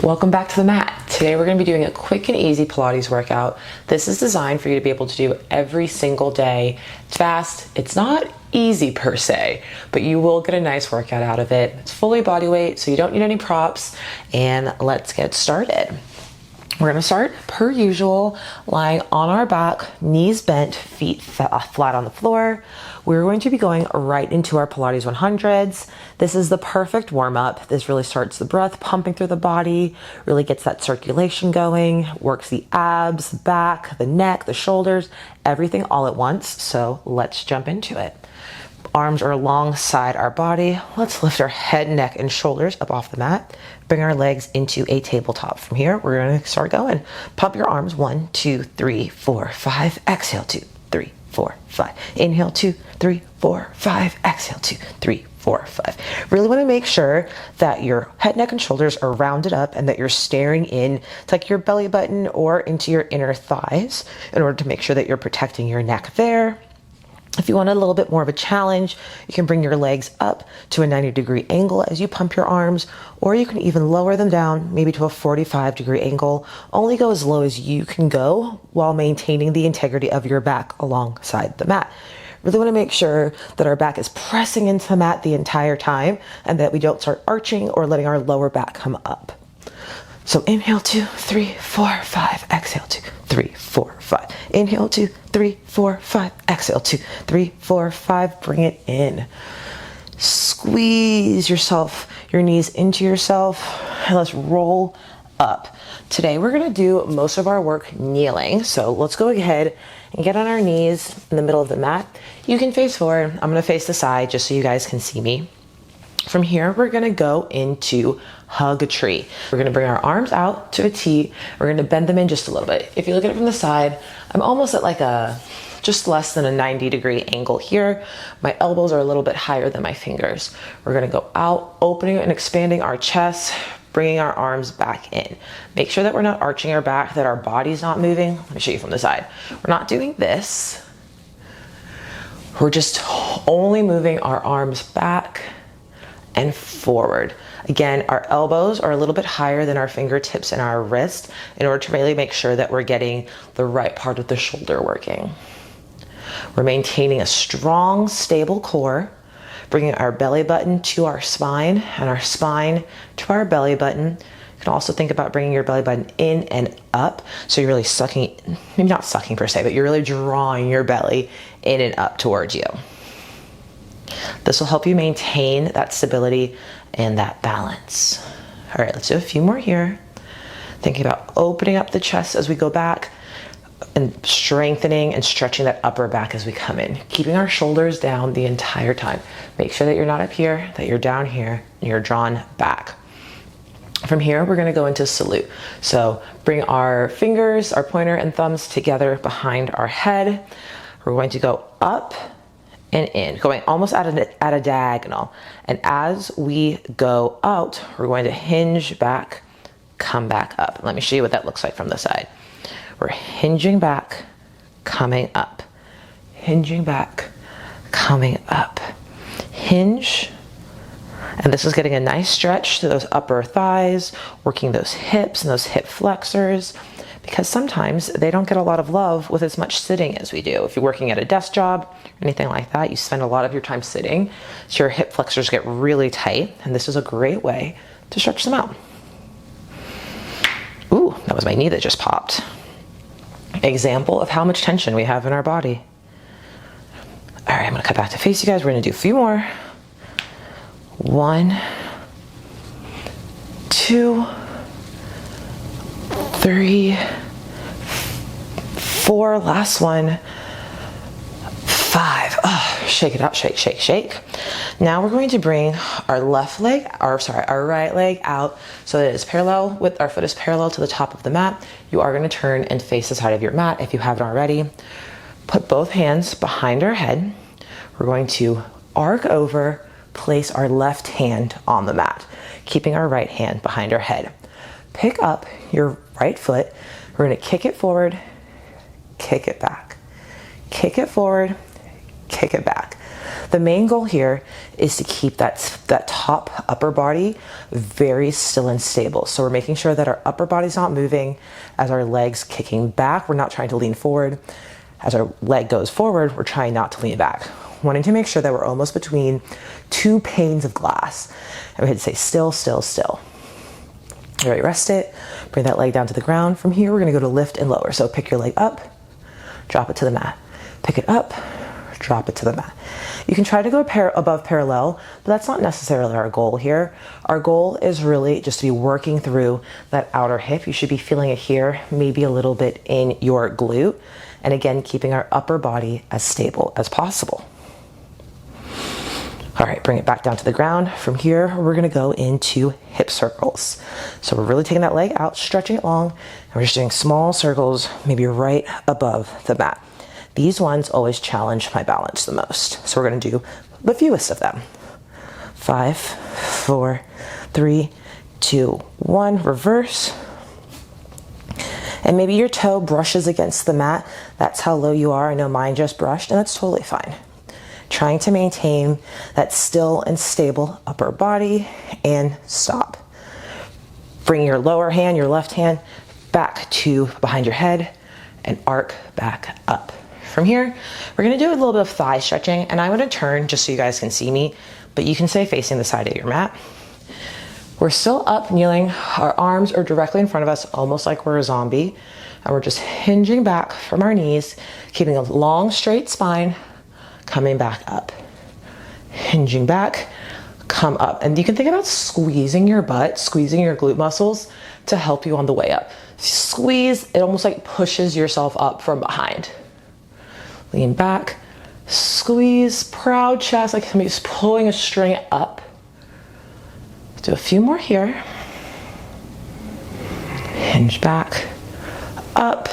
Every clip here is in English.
Welcome back to the mat. Today we're going to be doing a quick and easy Pilates workout. This is designed for you to be able to do every single day. It's fast, it's not easy per se, but you will get a nice workout out of it. It's fully body weight, so you don't need any props, and let's get started. We're going to start, per usual, lying on our back, knees bent, feet flat on the floor. We're going to be going right into our Pilates 100s. This is the perfect warm-up. This really starts the breath pumping through the body, really gets that circulation going, works the abs, the back, the neck, the shoulders, everything all at once. So let's jump into it. Arms are alongside our body. Let's lift our head, neck, and shoulders up off the mat. Bring our legs into a tabletop. From here, we're going to start going. Pump your arms. 1, 2, 3, 4, 5. Exhale, 2, 3, 4, 5. Inhale, 2, 3, 4, 5. Exhale, 2, 3, 4, 5. Really want to make sure that your head, neck, and shoulders are rounded up and that you're staring in to like your belly button or into your inner thighs in order to make sure that you're protecting your neck there. If you want a little bit more of a challenge, you can bring your legs up to a 90-degree angle as you pump your arms, or you can even lower them down maybe to a 45-degree angle. Only go as low as you can go while maintaining the integrity of your back alongside the mat. Really want to make sure that our back is pressing into the mat the entire time and that we don't start arching or letting our lower back come up. So inhale, 2, 3, 4, 5. Exhale, 2, 3, 4, 5. Inhale, 2, 3, 4, 5. Exhale, 2, 3, 4, 5. Bring it in. Squeeze your knees into yourself, and let's roll up. Today we're going to do most of our work kneeling. So let's go ahead and get on our knees in the middle of the mat. You can face forward. I'm going to face the side just so you guys can see me. From here, we're going to go into hug a tree. We're going to bring our arms out to a T. We're going to bend them in just a little bit. If you look at it from the side, I'm almost at like just less than a 90-degree angle here. My elbows are a little bit higher than my fingers. We're going to go out, opening and expanding our chest, bringing our arms back in. Make sure that we're not arching our back, that our body's not moving. Let me show you from the side. We're not doing this. We're just only moving our arms back and forward. Again, our elbows are a little bit higher than our fingertips and our wrist in order to really make sure that we're getting the right part of the shoulder working. We're maintaining a strong, stable core, bringing our belly button to our spine and our spine to our belly button. You can also think about bringing your belly button in and up. So you're really sucking, maybe not sucking per se, but you're really drawing your belly in and up towards you. This will help you maintain that stability and that balance. All right, let's do a few more here. Thinking about opening up the chest as we go back and strengthening and stretching that upper back as we come in. Keeping our shoulders down the entire time. Make sure that you're not up here, that you're down here, and you're drawn back. From here, we're going to go into salute. So bring our fingers, our pointer and thumbs together behind our head. We're going to go up and in, going almost at a diagonal. And as we go out, we're going to hinge back, come back up. Let me show you what that looks like from the side. We're hinging back, coming up. Hinging back, coming up. Hinge. And this is getting a nice stretch to those upper thighs, working those hips and those hip flexors, because sometimes they don't get a lot of love with as much sitting as we do. If you're working at a desk job or anything like that, you spend a lot of your time sitting, so your hip flexors get really tight, and this is a great way to stretch them out. Ooh, that was my knee that just popped. Example of how much tension we have in our body. All right, I'm gonna cut back to face you guys. We're gonna do a few more. 1, 2, 3, 4, last one, 5. Oh, shake it out, shake, shake, shake. Now we're going to bring our our right leg out so that it's parallel with our foot is parallel to the top of the mat. You are going to turn and face the side of your mat if you haven't already. Put both hands behind our head. We're going to arc over, place our left hand on the mat, keeping our right hand behind our head. Pick up your right foot. We're going to kick it forward, kick it back. Kick it forward, kick it back. The main goal here is to keep that top upper body very still and stable. So we're making sure that our upper body's not moving as our legs kicking back. We're not trying to lean forward. As our leg goes forward, we're trying not to lean back. Wanting to make sure that we're almost between two panes of glass. And we had to say still, still, still. All right, rest it. Bring that leg down to the ground. From here, we're gonna go to lift and lower. So pick your leg up, drop it to the mat. Pick it up, drop it to the mat. You can try to go above parallel, but that's not necessarily our goal here. Our goal is really just to be working through that outer hip. You should be feeling it here, maybe a little bit in your glute. And again, keeping our upper body as stable as possible. All right, bring it back down to the ground. From here, we're gonna go into hip circles. So we're really taking that leg out, stretching it long, and we're just doing small circles, maybe right above the mat. These ones always challenge my balance the most. So we're gonna do the fewest of them. 5, 4, 3, 2, 1, reverse. And maybe your toe brushes against the mat. That's how low you are. I know mine just brushed, and that's totally fine. Trying to maintain that still and stable upper body and stop. Bring your lower hand, your left hand, back to behind your head and arc back up. From here, we're gonna do a little bit of thigh stretching, and I'm gonna turn just so you guys can see me, but you can stay facing the side of your mat. We're still up, kneeling. Our arms are directly in front of us, almost like we're a zombie. And we're just hinging back from our knees, keeping a long, straight spine, coming back up. Hinging back, come up. And you can think about squeezing your butt, squeezing your glute muscles to help you on the way up. Squeeze, it almost like pushes yourself up from behind. Lean back, squeeze, proud chest, like somebody's pulling a string up. Let's do a few more here. Hinge back, up,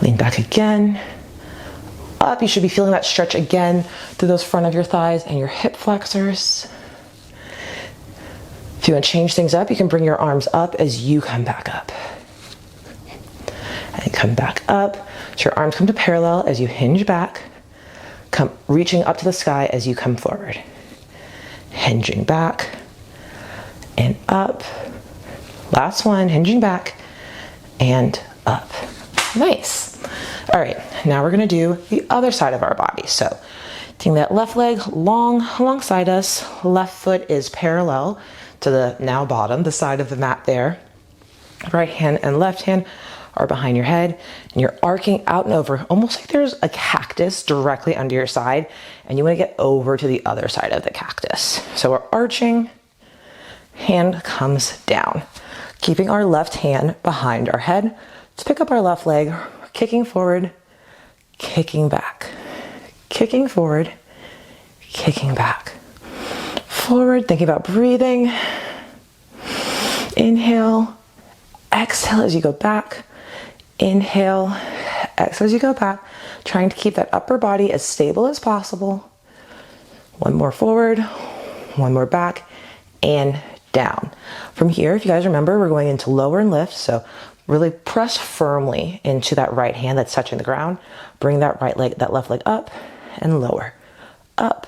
lean back again, up. You should be feeling that stretch again through those front of your thighs and your hip flexors. If you want to change things up, you can bring your arms up as you come back up. And come back up. So your arms come to parallel as you hinge back. Come reaching up to the sky as you come forward. Hinging back and up. Last one, hinging back and up. Nice. All right, now we're gonna do the other side of our body. So taking that left leg long alongside us, left foot is parallel to the now bottom, the side of the mat there. Right hand and left hand are behind your head, and you're arcing out and over, almost like there's a cactus directly under your side, and you wanna get over to the other side of the cactus. So we're arching, hand comes down. Keeping our left hand behind our head, let's pick up our left leg, kicking forward, kicking back, kicking forward, kicking back. Forward, thinking about breathing. Inhale, exhale as you go back. Inhale, exhale as you go back. Trying to keep that upper body as stable as possible. One more forward, one more back, and down. From here, if you guys remember, we're going into lower and lift, so really press firmly into that right hand that's touching the ground. Bring that right leg, that left leg up and lower, up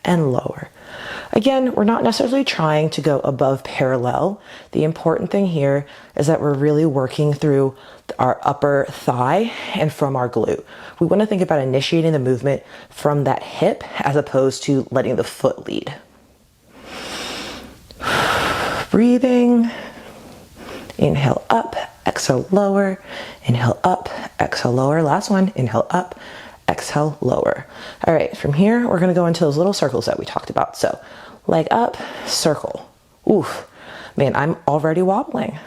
and lower. Again, we're not necessarily trying to go above parallel. The important thing here is that we're really working through our upper thigh and from our glute. We want to think about initiating the movement from that hip as opposed to letting the foot lead. Breathing. Inhale up, exhale lower. Inhale up, exhale lower. Last one, inhale up, exhale lower. All right, from here, we're gonna go into those little circles that we talked about. So leg up, circle. Oof, man, I'm already wobbling.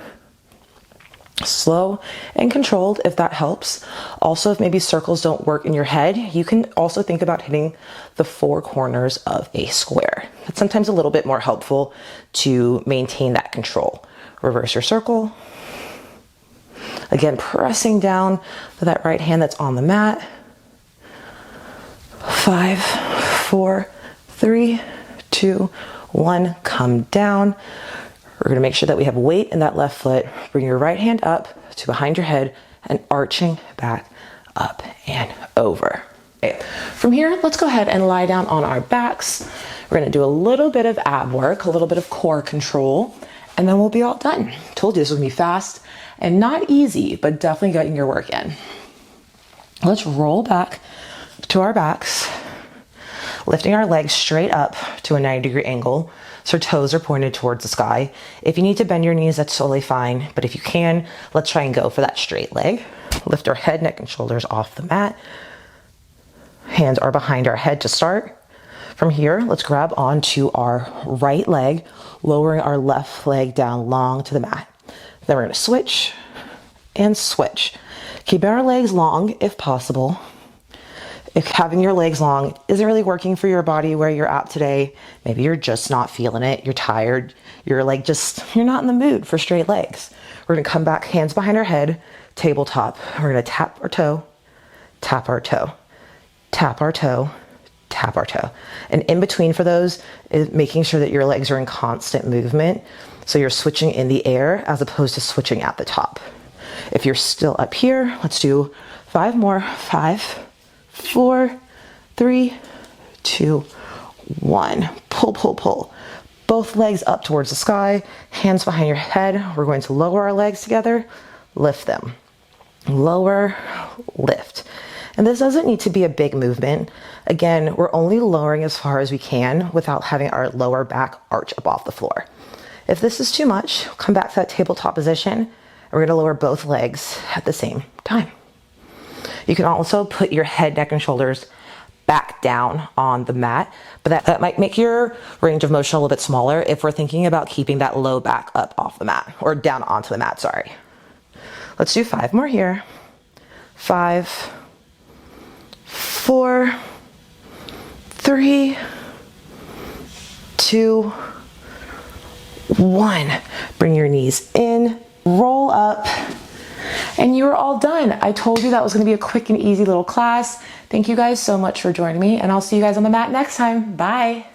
Slow and controlled if that helps. Also, if maybe circles don't work in your head, you can also think about hitting the four corners of a square. It's sometimes a little bit more helpful to maintain that control. Reverse your circle. Again, pressing down with that right hand that's on the mat. 5, 4, 3, 2, 1, come down. We're gonna make sure that we have weight in that left foot. Bring your right hand up to behind your head and arching back up and over. Okay. From here, let's go ahead and lie down on our backs. We're gonna do a little bit of ab work, a little bit of core control, and then we'll be all done. Told you this was gonna be fast and not easy, but definitely getting your work in. Let's roll back to our backs, lifting our legs straight up to a 90-degree angle so our toes are pointed towards the sky. If you need to bend your knees, that's totally fine, but if you can, let's try and go for that straight leg. Lift our head, neck, and shoulders off the mat. Hands are behind our head to start. From here, let's grab onto our right leg, lowering our left leg down long to the mat. Then we're gonna switch and switch. Keeping our legs long if possible. If having your legs long isn't really working for your body where you're at today, maybe you're just not feeling it, you're tired, you're not in the mood for straight legs. We're gonna come back, hands behind our head, tabletop. We're gonna tap our toe, tap our toe, tap our toe, tap our toe. And in between for those is making sure that your legs are in constant movement. So you're switching in the air as opposed to switching at the top. If you're still up here, let's do 5 more. 5, 4, 3, 2, 1. Pull, pull, pull. Both legs up towards the sky, hands behind your head. We're going to lower our legs together, lift them. Lower, lift. And this doesn't need to be a big movement. Again, we're only lowering as far as we can without having our lower back arch up off the floor. If this is too much, come back to that tabletop position, and we're gonna lower both legs at the same time. You can also put your head, neck, and shoulders back down on the mat, but that might make your range of motion a little bit smaller if we're thinking about keeping that low back up off the mat, or down onto the mat, sorry. Let's do 5 more here. 5, 4, 3, 2, 1. Bring your knees in, roll up, and you're all done. I told you that was gonna be a quick and easy little class. Thank you guys so much for joining me, and I'll see you guys on the mat next time. Bye.